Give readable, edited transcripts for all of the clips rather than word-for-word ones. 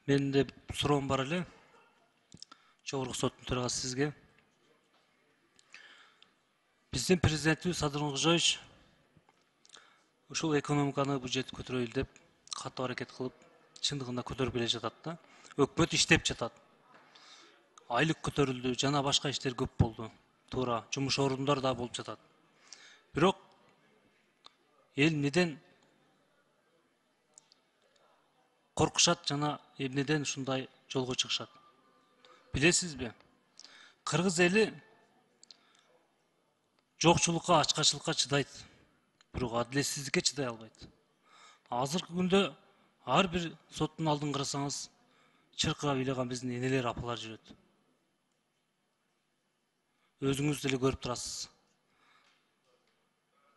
Менин де суроом бар эле. Жогорку соттун төрагасы сизге. Биздин президентибиз Садыр Нуркожоевич ушул экономиканы бюджетти көтөрөйлү деп катуу аракет кылып, чындыгында көтөрүп келе жатат да. Өкмөт иштеп жатат. Айлык көтөрүлдү, жана башка иштер көп болду. Туура, жумуш орундар да болуп жатат. Бирок эл эмнеден коркушат жана эмнеден ушундай жолго чыгышат? Билесизби? Кыргыз эли жокчулукка, ачкачылыкка чыдайт, бирок адилетсиздикке чыдай албайт. Азыркы күндө ар бир соттун алдын карасаңыз, чыркырап ыйлаган биздин энелер, апалар жүрөт. Өзүңүз деле көрүп турасыз.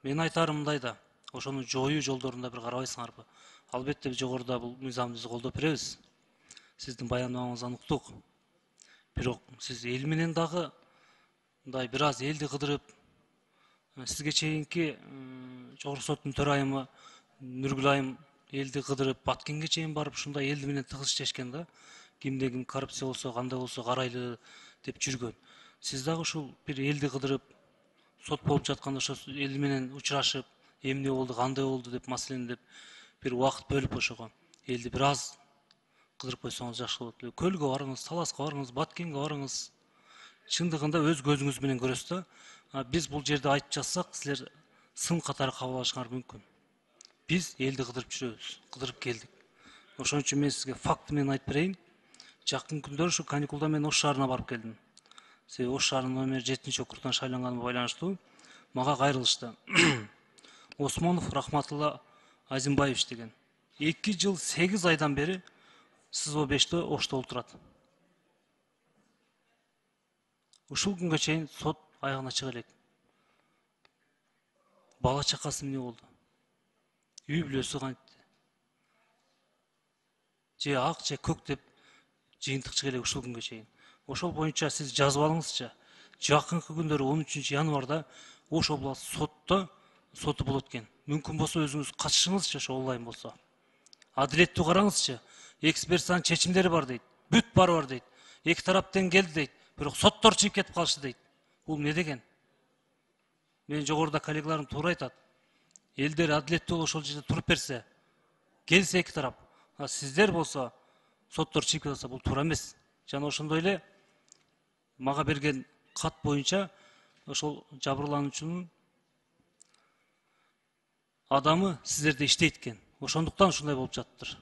Мен айтарым мындай да, ошону жоюу жолдорунда бир карабайсыңарбы? Албетте жогоруда бул мыйзамды биз колдоп беребиз. Сиздин баяндамаңыз аныктык. Бирок сиз эл менен дагы мындай бир аз элди кыдырып, сизге чейинки жогорку соттун төрайымы Нургүл айым элди кыдырып, Баткенге чейин барып, ушундай элди менен тыгыз иштешкен да. Кимде ким коррупция болсо, кандай болсо карайлы деп жүргөн. Сиз дагы ушул бир элди кыдырып, сот болуп жатканда ошо эл менен учурашып, эмне болду, кандай болду деп маселени деп бир убакыт бөлүп ошого элди бир аз кыдырып койсоңуз жакшы болот эле. Көлгө барыңыз, Таласка барыңыз, Баткенге барыңыз. Чындыгында өз көзүңүз менен көрөсүз да. Биз бул жерде айтып жатсак, силер сын катары кабыл алышыңар мүмкүн. Биз элди кыдырып жүрөбүз, кыдырып келдик. Ошон үчүн мен сизге факты менен айтып берейин. Жакын күндөрү ушу каникулда мен Ош шаарына барып келдим. Себеби Ош шаарынын номер 7-округдан шайланганыма байланыштуу мага кайрылышты. Осмонов Рахматулла Азимбаевич деген. 2 жыл 8 айдан бери СИЗО 5-те Ошто отурат. Ушул күнгө чейин сот аягына чыга элек. Бала чакасы эмне болду? Үй бүлөсү кантты? Же ак, же көк деп жыйынтык чыга элек ушул күнгө чейин. Ошол боюнча сиз жазып алыңызчы. Жакынкы күндөрү 13 январда Ош область соту болот экен. Мүмкүн болсо өзүңүз катышыңызчы, ошо онлайн болсо. Адилеттүү караңызчы. Экспертизанын чечимдери бар дейт. Бүт бар дейт. Эки тараптан келди дейт. Бирок соттор чыгып кетип калышты дейт. Бул эмне деген? Мен жогоруда коллегаларым туура айтат. Элдер адилеттүү болуп ошол жерде туруп берсе, келсе эки тарап. Сиздер болсо соттор чыгып кетсе, бул туура эмес. Жана ошондой эле мага берген кат боюнча ошол жабырлануучунун адамы сиздерде иштейт экен. Ошондуктан ушундай болуп жатыптыр.